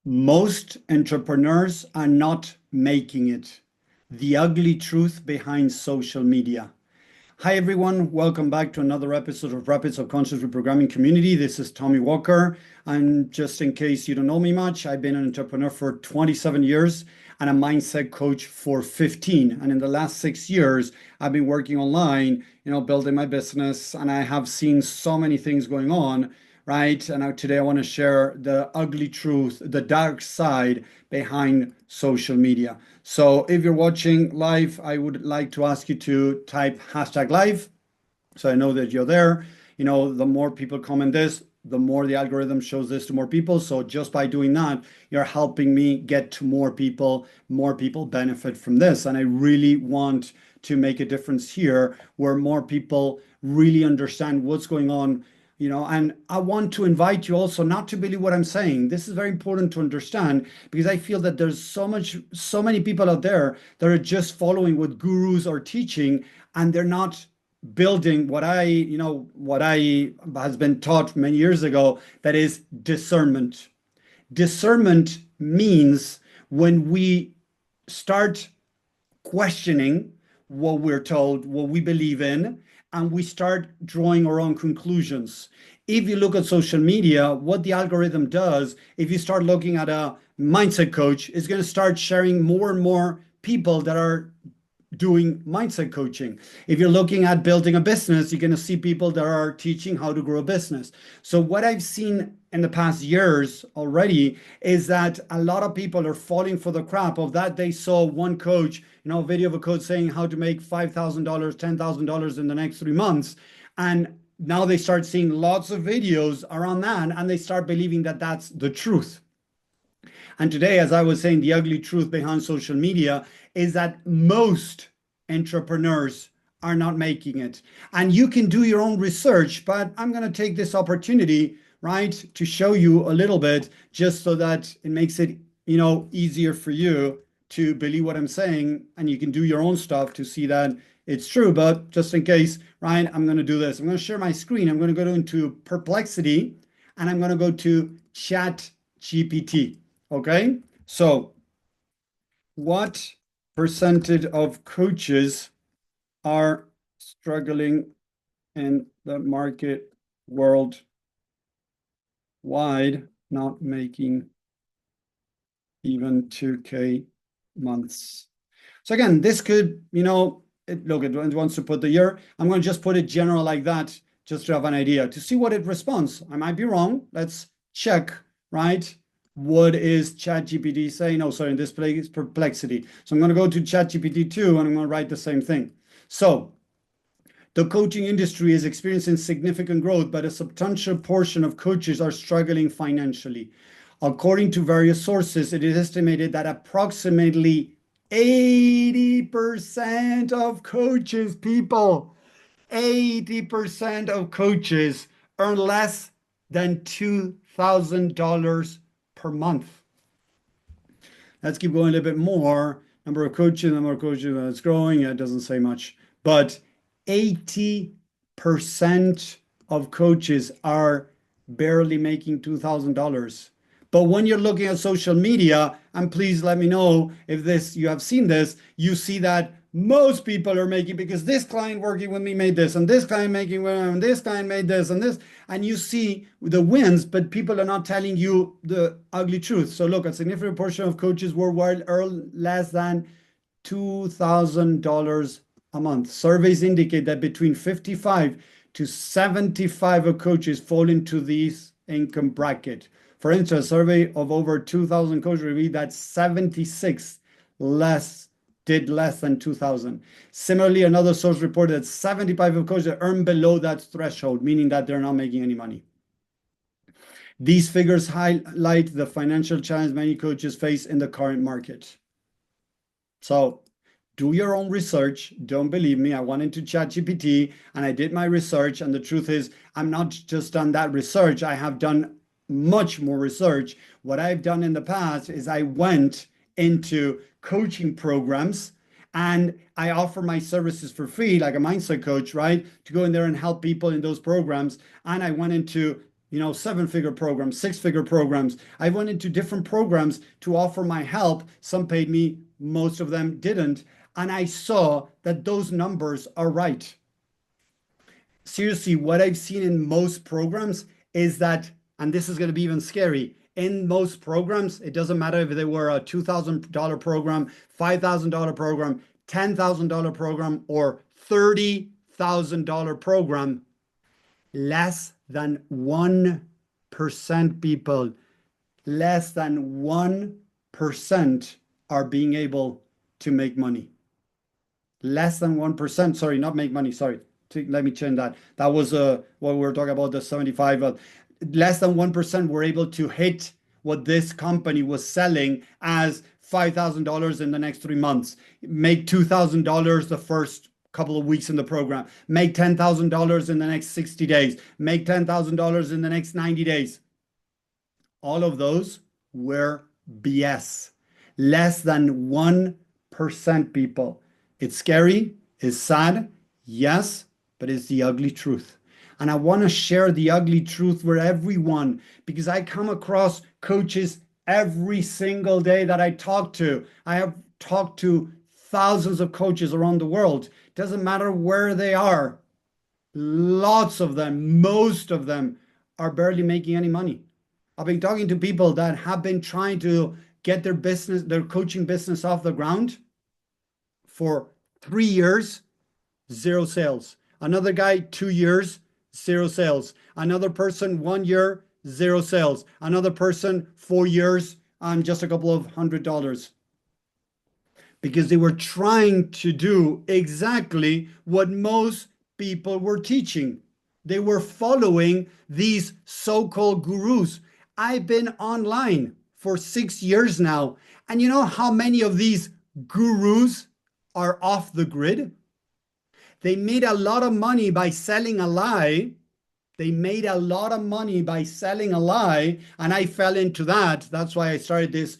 Most entrepreneurs are not making it. The ugly truth behind social media. Hi, everyone. Welcome back to another episode of Rapid Subconscious Reprogramming Community. This is Tommy Walker. And just in case you don't know me much, I've been an entrepreneur for 27 years and a mindset coach for 15. And in the last 6 years, I've been working online, building my business. And I have seen so many things going on, right? And today I want to share the ugly truth, the dark side behind social media. So if you're watching live, I would like to ask you to type hashtag live so I know that you're there. The more people comment this, the more the algorithm shows this to more people. So just by doing that, you're helping me get to more people benefit from this. And I really want to make a difference here where more people really understand what's going on. And I want to invite you also not to believe what I'm saying. This is very important to understand because I feel that there's so many people out there that are just following what gurus are teaching, and they're not building what I has been taught many years ago, that is discernment. Discernment means when we start questioning what we're told, what we believe in, and we start drawing our own conclusions. If you look at social media, what the algorithm does, if you start looking at a mindset coach, is going to start sharing more and more people that are doing mindset coaching. If you're looking at building a business, you're going to see people that are teaching how to grow a business. So what I've seen in the past years already is that a lot of people are falling for the crap of that. They saw one coach, a video of a coach saying how to make $5,000, $10,000 in the next 3 months. And now they start seeing lots of videos around that, and they start believing that that's the truth. And today, as I was saying, the ugly truth behind social media is that most entrepreneurs are not making it. And you can do your own research, but I'm going to take this opportunity, right, to show you a little bit just so that it makes it, easier for you to believe what I'm saying, and you can do your own stuff to see that it's true. But just in case, right, I'm going to do this. I'm going to share my screen. I'm going to go into Perplexity, and I'm going to go to ChatGPT. Okay, so what percentage of coaches are struggling in the market worldwide, not making even 2K months? So again, this could, look, it wants to put the year. I'm going to just put it general like that, just to have an idea, to see what it responds. I might be wrong. Let's check, right? What is ChatGPT saying? No, sorry, in this place is Perplexity. So I'm going to go to ChatGPT 2 and I'm going to write the same thing. So the coaching industry is experiencing significant growth, but a substantial portion of coaches are struggling financially. According to various sources, it is estimated that approximately 80% of coaches, 80% of coaches earn less than $2,000 per month. Let's keep going a little bit more. Number of coaches, that's growing. It doesn't say much, but 80% of coaches are barely making $2,000. But when you're looking at social media, and please let me know if you have seen this, you see that most people are making, because this client working with me made this, and this client making, and this client made this, and this, and you see the wins, but people are not telling you the ugly truth. So look, a significant portion of coaches worldwide earn less than $2,000 a month. Surveys indicate that between 55 to 75 of coaches fall into this income bracket. For instance, a survey of over 2,000 coaches revealed that 76 did less than 2,000. Similarly, another source reported that 75 of coaches earn below that threshold, meaning that they're not making any money. These figures highlight the financial challenge many coaches face in the current market. So do your own research. Don't believe me. I went into ChatGPT and I did my research. And the truth is, I'm not just done that research. I have done much more research. What I've done in the past is I went into coaching programs and I offer my services for free, like a mindset coach, right? To go in there and help people in those programs. And I went into seven-figure programs, six-figure programs. I went into different programs to offer my help. Some paid me, most of them didn't. And I saw that those numbers are right. Seriously, what I've seen in most programs is that, and this is going to be even scary, in most programs, it doesn't matter if they were a $2,000 program, $5,000 program, $10,000 program, or $30,000 program, less than 1% people, less than 1% are being able to make money. Less than 1%, sorry, not make money, sorry. Let me change that. That was what we were talking about, the 75. Less than 1% were able to hit what this company was selling as $5,000 in the next 3 months, make $2,000 the first couple of weeks in the program, make $10,000 in the next 60 days, make $10,000 in the next 90 days. All of those were BS. Less than 1%, people. It's scary, it's sad, yes, but it's the ugly truth. And I want to share the ugly truth with everyone because I come across coaches every single day that I talk to. I have talked to thousands of coaches around the world. Doesn't matter where they are. Lots of them, most of them are barely making any money. I've been talking to people that have been trying to get their business, their coaching business off the ground for 3 years, zero sales. Another guy, 2 years, zero sales. Another person, 1 year, zero sales. Another person, 4 years, and just a couple of $100. Because they were trying to do exactly what most people were teaching. They were following these so-called gurus. I've been online for 6 years now, and you know how many of these gurus are off the grid? They made a lot of money by selling a lie. They made a lot of money by selling a lie, and I fell into that. That's why I started this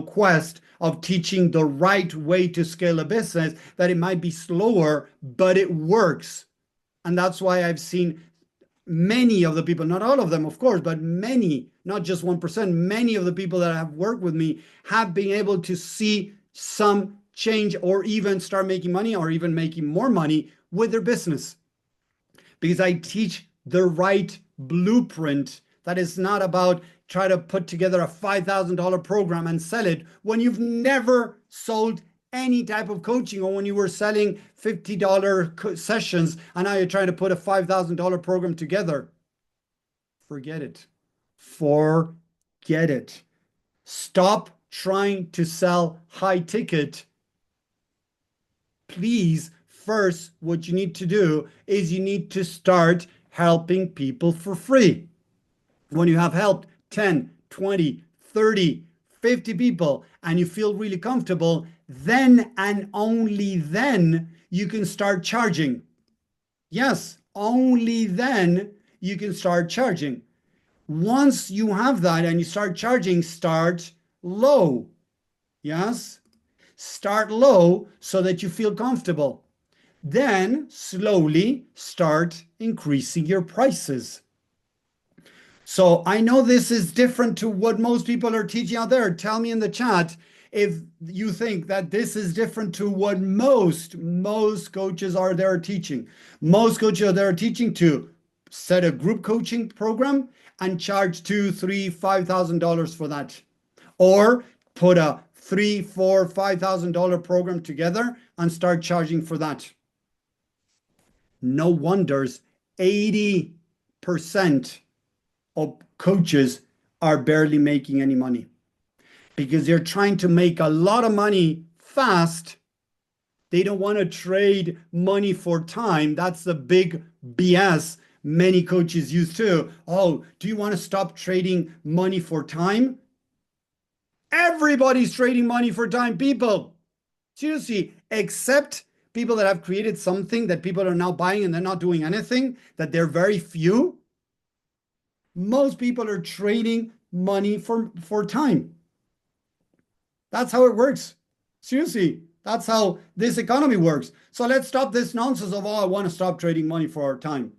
quest of teaching the right way to scale a business, that it might be slower, but it works. And that's why I've seen many of the people, not all of them, of course, but many, not just 1%, many of the people that have worked with me have been able to see some change or even start making money or even making more money with their business. Because I teach the right blueprint. That is not about try to put together a $5,000 program and sell it when you've never sold any type of coaching, or when you were selling $50 sessions and now you're trying to put a $5,000 program together. Forget it. Forget it. Stop trying to sell high ticket. Please, first, what you need to do is you need to start helping people for free. When you have helped 10, 20, 30, 50 people and you feel really comfortable, then and only then you can start charging. Yes, only then you can start charging. Once you have that and you start charging, start low. Yes, start low so that you feel comfortable. Then slowly start increasing your prices. So I know this is different to what most people are teaching out there. Tell me in the chat if you think that this is different to what most coaches are there teaching. Most coaches are there teaching to set a group coaching program and charge $2,000, $3,000, $5,000 for that. Or put a $3,000, $4,000, $5,000 program together and start charging for that. No wonders 80% of coaches are barely making any money because they're trying to make a lot of money fast. They don't want to trade money for time. That's the big BS many coaches use too. Oh, do you want to stop trading money for time? Everybody's trading money for time, people. Seriously, except people that have created something that people are now buying and they're not doing anything, that they're very few. Most people are trading money for time. That's how it works. Seriously, that's how this economy works. So let's stop this nonsense of, oh, I want to stop trading money for our time.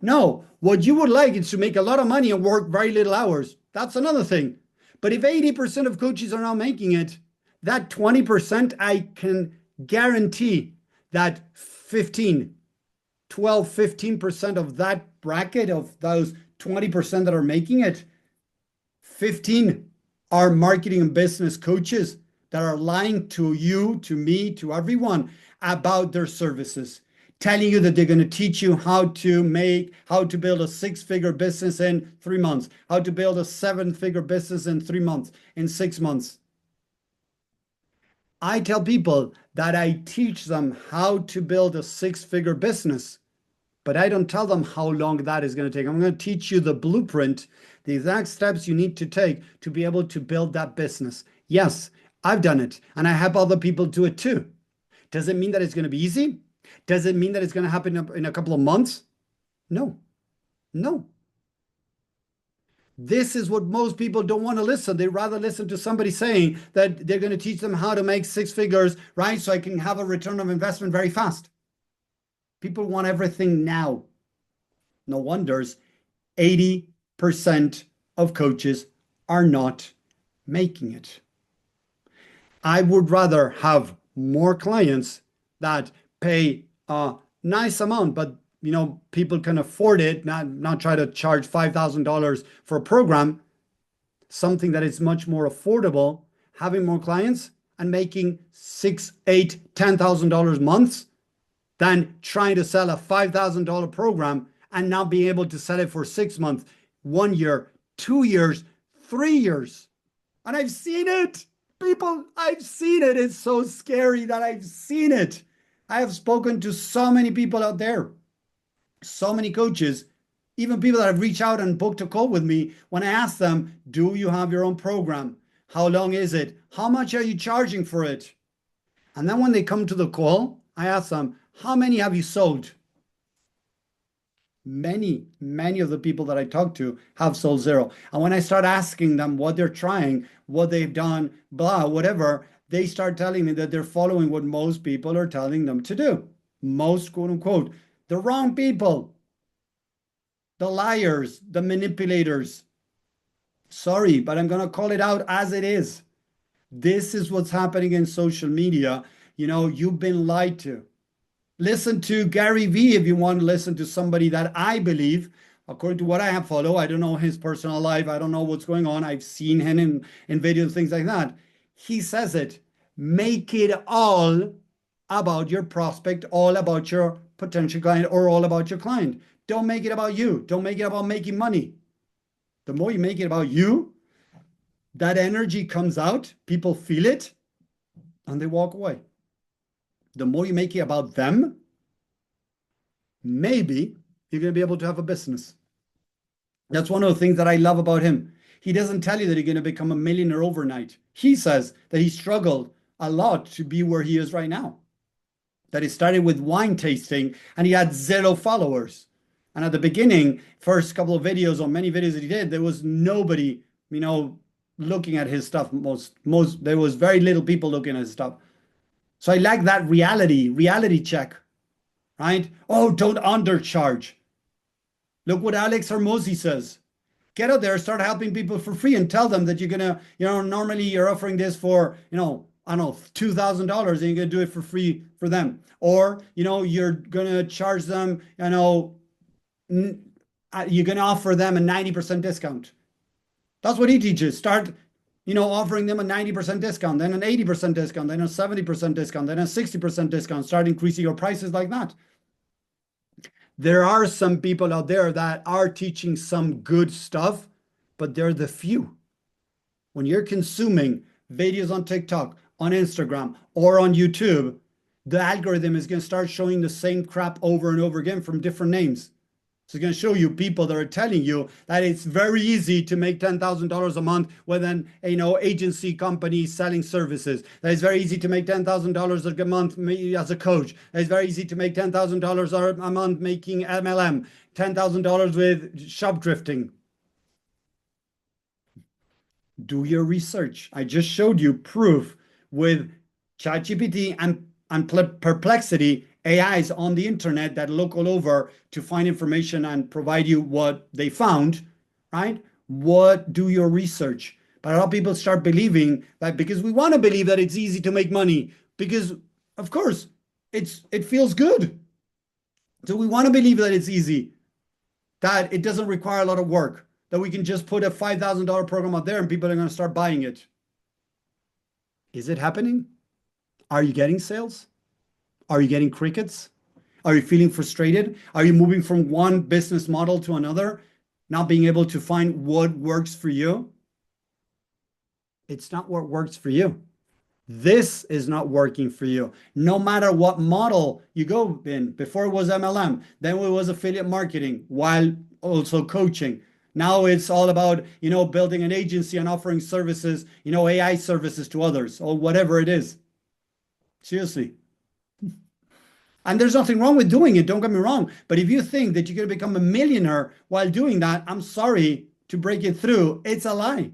No, what you would like is to make a lot of money and work very little hours. That's another thing. But if 80% of coaches are now making it, that 20%, I can guarantee that 15, 12, 15% of that bracket of those 20% that are making it, 15 are marketing and business coaches that are lying to you, to me, to everyone about their services, telling you that they're going to teach you how to build a six-figure business in 3 months, how to build a seven-figure business in 3 months, in 6 months. I tell people that I teach them how to build a six-figure business, but I don't tell them how long that is going to take. I'm going to teach you the blueprint, the exact steps you need to take to be able to build that business. Yes, I've done it, and I help other people do it too. Does it mean that it's going to be easy? Does it mean that it's going to happen in a couple of months? No, no. This is what most people don't want to listen. They rather listen to somebody saying that they're going to teach them how to make six figures, right? So I can have a return of investment very fast. People want everything now. No wonders 80% of coaches are not making it. I would rather have more clients that pay a nice amount, but people can afford it, not try to charge $5,000 for a program, something that is much more affordable, having more clients and making $6, $8, $10,000 months than trying to sell a $5,000 program and not being able to sell it for 6 months, 1 year, 2 years, 3 years. And I've seen it. People, I've seen it. It's so scary that I've seen it. I have spoken to so many people out there, so many coaches, even people that have reached out and booked a call with me. When I ask them, do you have your own program? How long is it? How much are you charging for it? And then when they come to the call, I ask them, how many have you sold? Many of the people that I talk to have sold zero. And when I start asking them what they're trying, what they've done, blah, whatever, they start telling me that they're following what most people are telling them to do. Most, quote unquote, the wrong people, the liars, the manipulators. Sorry, but I'm going to call it out as it is. This is what's happening in social media. You've been lied to. Listen to Gary Vee if you want to listen to somebody that I believe, according to what I have followed. I don't know his personal life. I don't know what's going on. I've seen him in videos, things like that. He says it. Make it all about your prospect, all about your potential client, or all about your client. Don't make it about you. Don't make it about making money. The more you make it about you, that energy comes out, people feel it, and they walk away. The more you make it about them, maybe you're going to be able to have a business. That's one of the things that I love about him. He doesn't tell you that you're going to become a millionaire overnight. He says that he struggled a lot to be where he is right now. That he started with wine tasting and he had 0 followers. And at the beginning, first couple of videos or many videos that he did, there was nobody, looking at his stuff. There was very little people looking at his stuff. So I like that reality check, right? Oh, don't undercharge. Look what Alex Hormozi says. Get out there, start helping people for free and tell them that you're going to, normally you're offering this for, I don't know, $2,000 and you're going to do it for free for them. Or, you're going to charge them, you're going to offer them a 90% discount. That's what he teaches. Start offering them a 90% discount, then an 80% discount, then a 70% discount, then a 60% discount, start increasing your prices like that. There are some people out there that are teaching some good stuff, but they're the few. When you're consuming videos on TikTok, on Instagram, or on YouTube, the algorithm is going to start showing the same crap over and over again from different names. So it's going to show you people that are telling you that it's very easy to make $10,000 a month with an agency company selling services. That it's very easy to make $10,000 a month as a coach. That it's very easy to make $10,000 a month making MLM. $10,000 with shop drifting. Do your research. I just showed you proof with ChatGPT and Perplexity. AIs on the internet that look all over to find information and provide you what they found, right? What do your research? But a lot of people start believing that because we want to believe that it's easy to make money because, of course, it feels good. So we want to believe that it's easy, that it doesn't require a lot of work, that we can just put a $5,000 program out there and people are going to start buying it. Is it happening? Are you getting sales? Are you getting crickets? Are you feeling frustrated? Are you moving from one business model to another, not being able to find what works for you? It's not what works for you. This is not working for you. No matter what model you go in. Before it was MLM, then it was affiliate marketing while also coaching. Now it's all about, building an agency and offering services, AI services to others or whatever it is. Seriously. And there's nothing wrong with doing it, don't get me wrong. But if you think that you're going to become a millionaire while doing that, I'm sorry to break it through. It's a lie.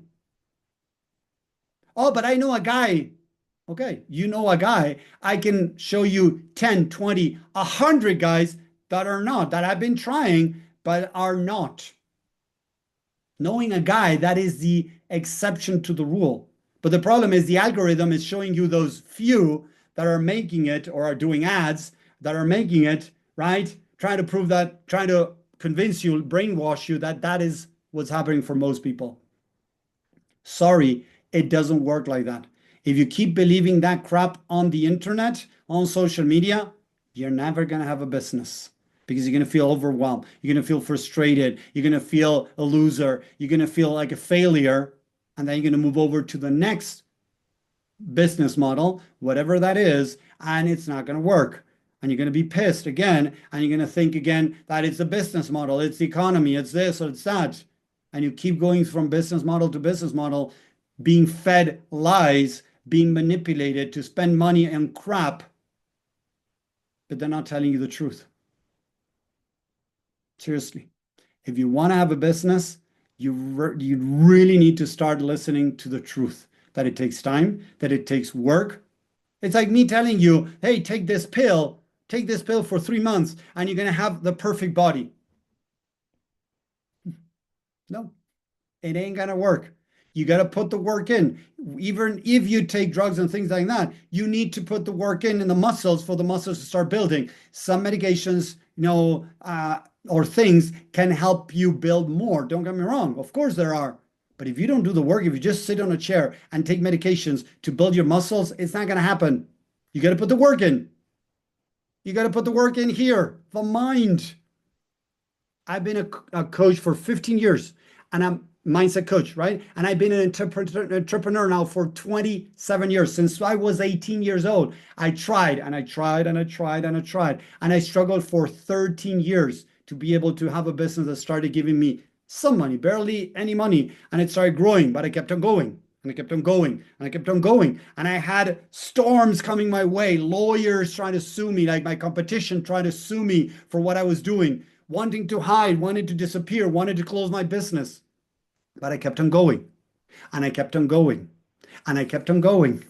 Oh, but I know a guy. Okay, you know a guy. I can show you 10, 20, 100 guys that are not, that have been trying, but are not. Knowing a guy, that is the exception to the rule. But the problem is the algorithm is showing you those few that are making it or are doing ads that are making it, right? Trying to prove that, trying to convince you, brainwash you that that is what's happening for most people. Sorry, it doesn't work like that. If you keep believing that crap on the internet, on social media, you're never going to have a business because you're going to feel overwhelmed. You're going to feel frustrated. You're going to feel a loser. You're going to feel like a failure. And then you're going to move over to the next business model, whatever that is, and it's not going to work. And you're going to be pissed again, and you're going to think again that it's the business model, it's the economy, it's this or it's that. And you keep going from business model to business model, being fed lies, being manipulated to spend money on crap, but they're not telling you the truth. Seriously. If you want to have a business, you really need to start listening to the truth, that it takes time, that it takes work. It's like me telling you, hey, take this pill for 3 months, and you're going to have the perfect body. No, it ain't going to work. You got to put the work in. Even if you take drugs and things like that, you need to put the work in the muscles for the muscles to start building. Some medications, or things can help you build more. Don't get me wrong. Of course there are. But if you don't do the work, if you just sit on a chair and take medications to build your muscles, it's not going to happen. You got to put the work in. You got to put the work in here, the mind. I've been a coach for 15 years, and I'm mindset coach, right? And I've been an entrepreneur now for 27 years. Since I was 18 years old, I tried and I tried and I tried and I tried. And I struggled for 13 years to be able to have a business that started giving me some money, barely any money. And it started growing, but I kept on going. And I kept on going, and I kept on going. And I had storms coming my way, lawyers trying to sue me, like my competition trying to sue me for what I was doing, wanting to hide, wanting to disappear, wanting to close my business. But I kept on going, and I kept on going, and I kept on going.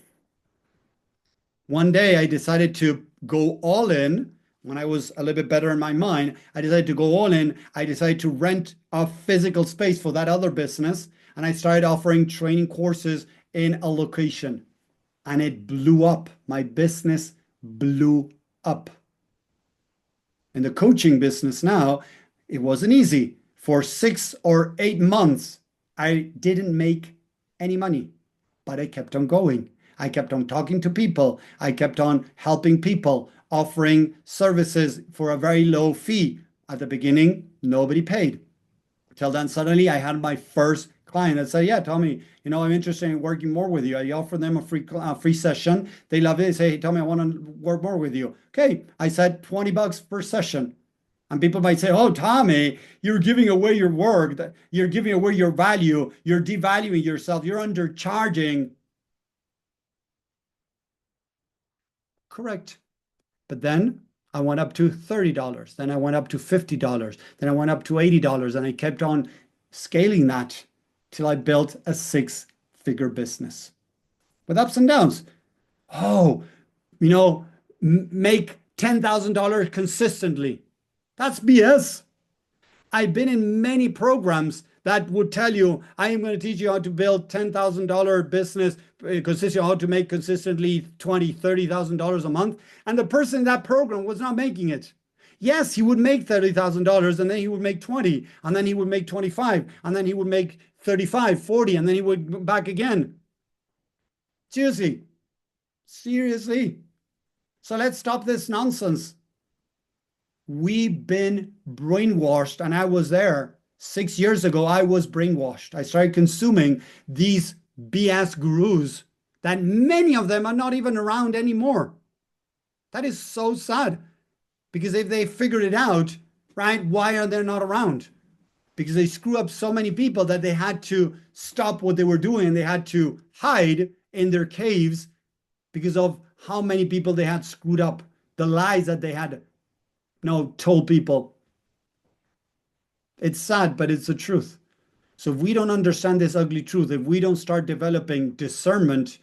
One day I decided to go all in. When I was a little bit better in my mind, I decided to go all in. I decided to rent a physical space for that other business. And I started offering training courses in a location. And it blew up. My business blew up. In the coaching business now, it wasn't easy. For 6 or 8 months, I didn't make any money, but I kept on going. I kept on talking to people. I kept on helping people, offering services for a very low fee. At the beginning, nobody paid. Till then, suddenly I had my first client that said, yeah, Tommy, I'm interested in working more with you. I offer them a free session. They love it. They say, hey, Tommy, I want to work more with you. Okay. I said $20 per session. And people might say, oh, Tommy, you're giving away your work. You're giving away your value. You're devaluing yourself. You're undercharging. Correct. But then I went up to $30. Then I went up to $50. Then I went up to $80. And I kept on scaling that till I built a 6-figure business with ups and downs. Oh, make $10,000 consistently. That's BS. I've been in many programs that would tell you, I am going to teach you how to build $10,000 business, consistently, how to make consistently $20,000, $30,000 a month. And the person in that program was not making it. Yes, he would make $30,000 and then he would make 20, and then he would make 25, and then he would make 35, 40, and then he would go back again. Seriously. Seriously. So let's stop this nonsense. We've been brainwashed, and I was there 6 years ago. I was brainwashed. I started consuming these BS gurus that many of them are not even around anymore. That is so sad, because if they figured it out, right, why are they not around? Because they screw up so many people that they had to stop what they were doing. They had to hide in their caves because of how many people they had screwed up, the lies that they had told people. It's sad, but it's the truth. So if we don't understand this ugly truth, if we don't start developing discernment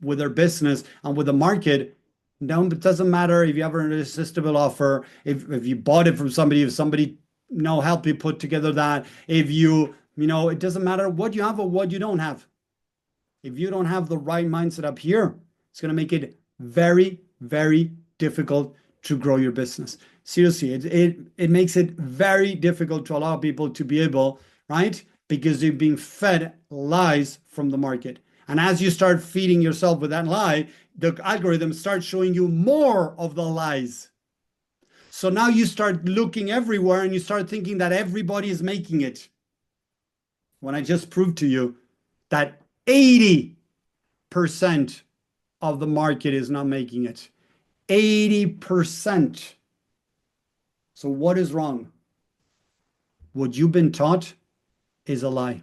with our business and with the market, no, it doesn't matter if you have an irresistible offer, if you bought it from somebody, if somebody help you put together that, if it doesn't matter what you have or what you don't have. If you don't have the right mindset up here, it's going to make it very, very difficult to grow your business. Seriously, it makes it very difficult to allow people to be able, right? Because you're being fed lies from the market. And as you start feeding yourself with that lie, the algorithm starts showing you more of the lies. So now you start looking everywhere and you start thinking that everybody is making it. When I just proved to you that 80% of the market is not making it. 80%. So what is wrong? What you've been taught is a lie.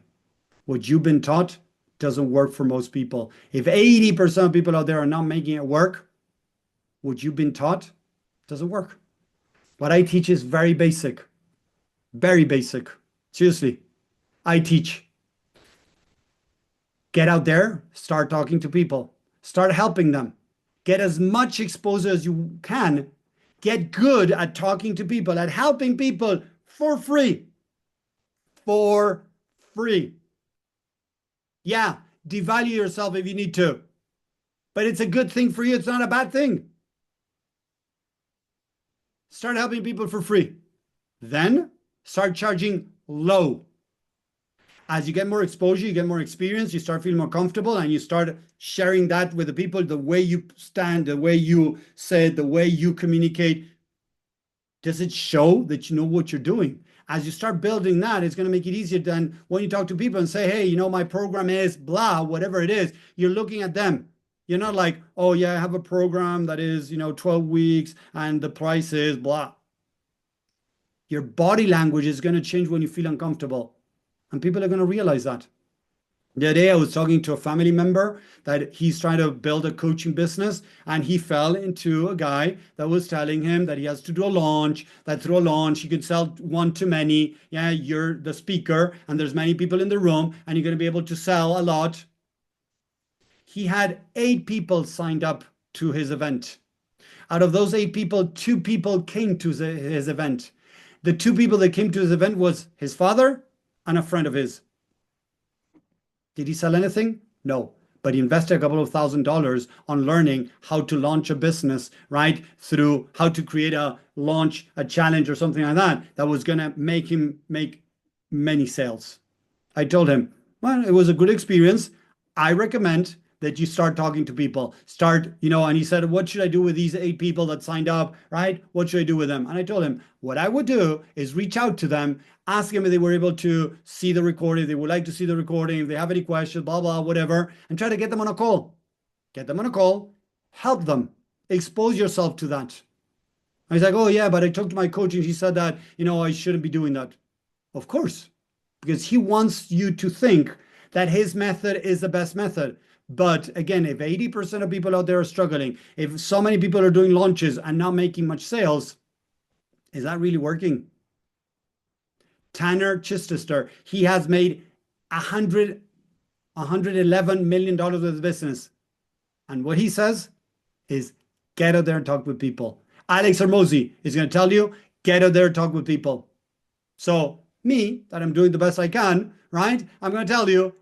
What you've been taught doesn't work for most people. If 80% of people out there are not making it work, what you've been taught doesn't work. What I teach is very basic. Very basic. Seriously. I teach. Get out there, start talking to people, start helping them. Get as much exposure as you can. Get good at talking to people, at helping people for free. For free. Yeah, devalue yourself if you need to. But it's a good thing for you. It's not a bad thing. Start helping people for free. Then start charging low. As you get more exposure, you get more experience, you start feeling more comfortable, and you start sharing that with the people, the way you stand, the way you say it, the way you communicate. Does it show that you know what you're doing? As you start building that, it's going to make it easier than when you talk to people and say, hey, my program is blah, whatever it is. You're looking at them. You're not like, oh, yeah, I have a program that is, 12 weeks and the price is blah. Your body language is going to change when you feel uncomfortable. And people are going to realize that. The other day I was talking to a family member that he's trying to build a coaching business, and he fell into a guy that was telling him that he has to do a launch, that through a launch he could sell one to many. Yeah, you're the speaker and there's many people in the room and you're going to be able to sell a lot. He had 8 people signed up to his event. Out of those 8 people, 2 people came to his event. The 2 people that came to his event was his father and a friend of his. Did he sell anything? No. But he invested a couple of $1,000s on learning how to launch a business, right? Through how to create a launch, a challenge or something like that, that was going to make him make many sales. I told him, well, it was a good experience. I recommend that you start talking to people, and he said, what should I do with these 8 people that signed up, right? What should I do with them? And I told him, what I would do is reach out to them, ask them if they were able to see the recording, if they would like to see the recording, if they have any questions, blah, blah, whatever, and try to get them on a call. Get them on a call, help them, expose yourself to that. And he's like, oh yeah, but I talked to my coach and he said that, I shouldn't be doing that. Of course, because he wants you to think that his method is the best method. But again, if 80% of people out there are struggling, if so many people are doing launches and not making much sales, is that really working? Tanner Chichester, he has made $111 million with his business. And what he says is get out there and talk with people. Alex Hermosi is going to tell you, get out there, talk with people. So me, that I'm doing the best I can, right? I'm going to tell you,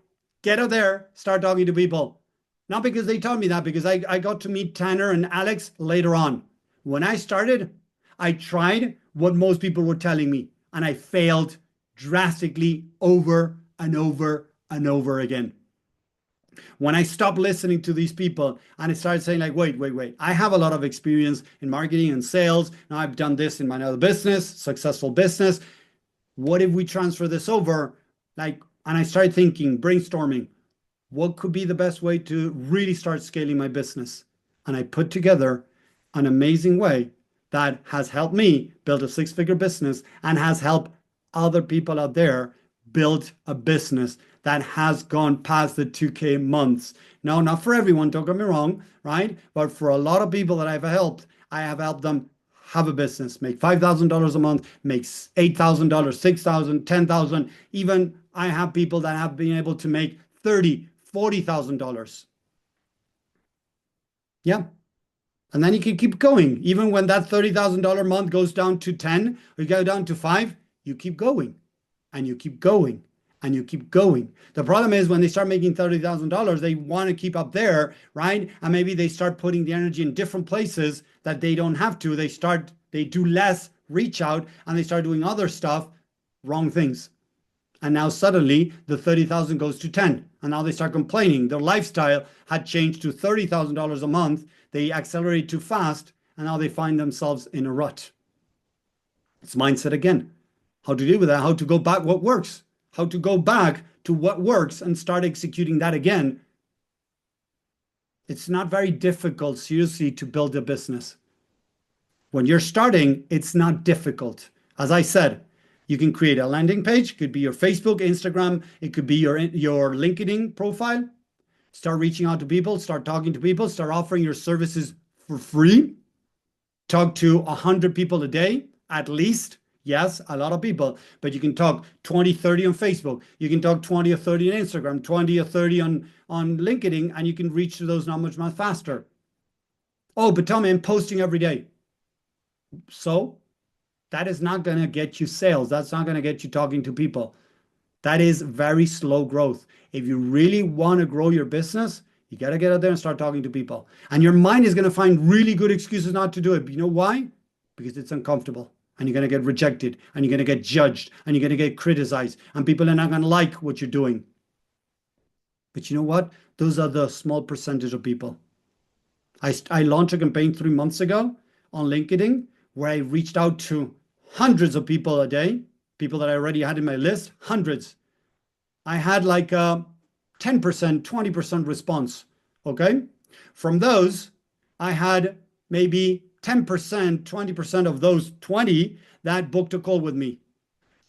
get out there, start talking to people. Not because they told me that, because I got to meet Tanner and Alex later on. When I started, I tried what most people were telling me, and I failed drastically over and over and over again. When I stopped listening to these people and I started saying like, wait, I have a lot of experience in marketing and sales. Now I've done this in my other business, successful business. What if we transfer this over? And I started thinking, brainstorming, what could be the best way to really start scaling my business? And I put together an amazing way that has helped me build a six-figure business and has helped other people out there build a business that has gone past the 2K months. Now, not for everyone, don't get me wrong, right? But for a lot of people that I have helped them have a business, make $5,000 a month, makes $8,000, $6,000, $10,000. Even I have people that have been able to make $30,000, $40,000. Yeah. And then you can keep going. Even when that $30,000 month goes down to 10 or you go down to 5, you keep going and you keep going and you keep going. The problem is when they start making $30,000, they want to keep up there, right? And maybe they start putting the energy in different places that they don't have to. They do less reach out and they start doing other stuff, wrong things. And now suddenly the 30,000 goes to 10. And now they start complaining. Their lifestyle had changed to $30,000 a month. They accelerate too fast. And now they find themselves in a rut. It's mindset again. How to deal with that, how to go back, what works, how to go back to what works and start executing that again. It's not very difficult, seriously, to build a business. When you're starting, it's not difficult. As I said, you can create a landing page. It could be your Facebook, Instagram. It could be your LinkedIn profile. Start reaching out to people, start talking to people, start offering your services for free. Talk to 100 people a day, at least. Yes, a lot of people, but you can talk 20, 30 on Facebook. You can talk 20 or 30 on Instagram, 20 or 30 on LinkedIn, and you can reach to those numbers much faster. Oh, but tell me, I'm posting every day. So that is not going to get you sales. That's not going to get you talking to people. That is very slow growth. If you really want to grow your business, you got to get out there and start talking to people. And your mind is going to find really good excuses not to do it. But you know why? Because it's uncomfortable. And you're going to get rejected. And you're going to get judged. And you're going to get criticized. And people are not going to like what you're doing. But you know what? Those are the small percentage of people. I launched a campaign 3 months ago on LinkedIn where I reached out to hundreds of people a day, people that I already had in my list, hundreds. I had like a 10%, 20% response, okay? From those, I had maybe 10%, 20% of those 20 that booked a call with me.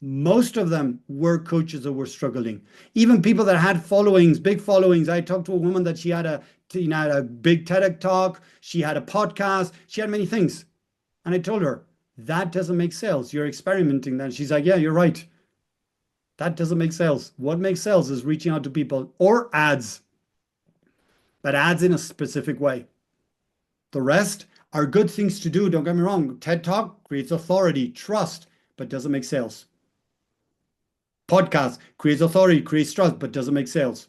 Most of them were coaches that were struggling. Even people that had followings, big followings. I talked to a woman that she had a big TEDx talk. She had a podcast. She had many things. And I told her, that doesn't make sales. You're experimenting then. She's like, yeah, you're right. That doesn't make sales. What makes sales is reaching out to people or ads, but ads in a specific way. The rest are good things to do. Don't get me wrong. TED Talk creates authority, trust, but doesn't make sales. Podcast creates authority, creates trust, but doesn't make sales.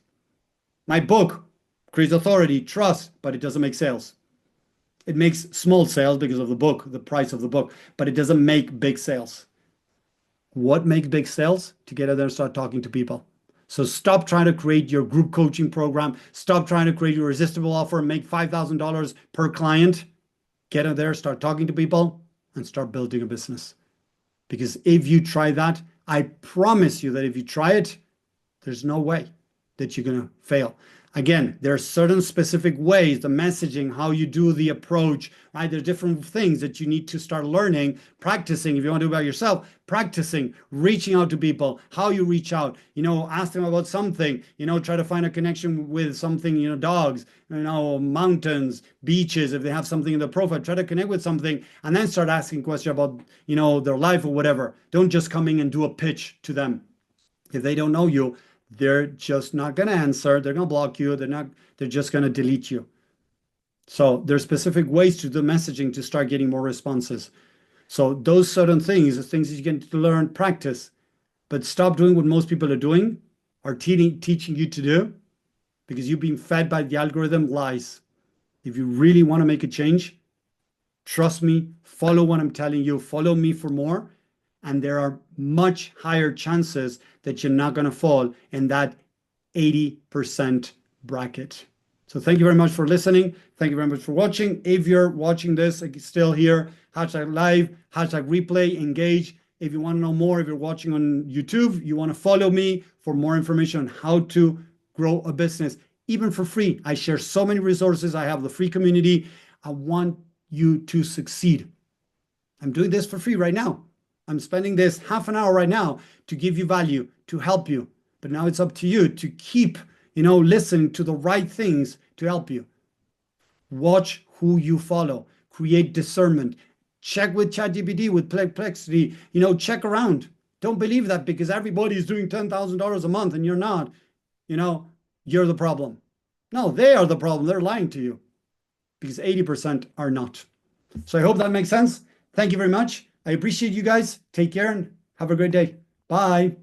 My book creates authority, trust, but it doesn't make sales. It makes small sales because of the book, the price of the book, but it doesn't make big sales. What makes big sales? To get out there and start talking to people. So stop trying to create your group coaching program. Stop trying to create your irresistible offer and make $5,000 per client. Get out there, start talking to people, and start building a business. Because if you try that, I promise you that if you try it, there's no way that you're going to fail. Again, there are certain specific ways, the messaging, how you do the approach, right? There are different things that you need to start learning, practicing. If you want to do it by yourself, practicing, reaching out to people, how you reach out, ask them about something, try to find a connection with something, dogs, mountains, beaches, if they have something in the profile, try to connect with something and then start asking questions about, their life or whatever. Don't just come in and do a pitch to them. If they don't know you, they're just not going to answer. They're going to block you. They're just going to delete you. So there's specific ways to do messaging to start getting more responses. So those certain things are things you can learn, practice, but stop doing what most people are doing or teaching you to do, because you've been fed by the algorithm lies. If you really want to make a change, trust me, follow what I'm telling you, follow me for more. And there are much higher chances that you're not going to fall in that 80% bracket. So thank you very much for listening. Thank you very much for watching. If you're watching this still here, hashtag live, hashtag replay, engage. If you want to know more, if you're watching on YouTube, you want to follow me for more information on how to grow a business, even for free. I share so many resources. I have the free community. I want you to succeed. I'm doing this for free right now. I'm spending this half an hour right now to give you value, to help you. But now it's up to you to keep, listening to the right things to help you. Watch who you follow. Create discernment. Check with ChatGPT, with Perplexity. Check around. Don't believe that because everybody is doing $10,000 a month and you're not. You're the problem. No, they are the problem. They're lying to you because 80% are not. So I hope that makes sense. Thank you very much. I appreciate you guys. Take care and have a great day. Bye.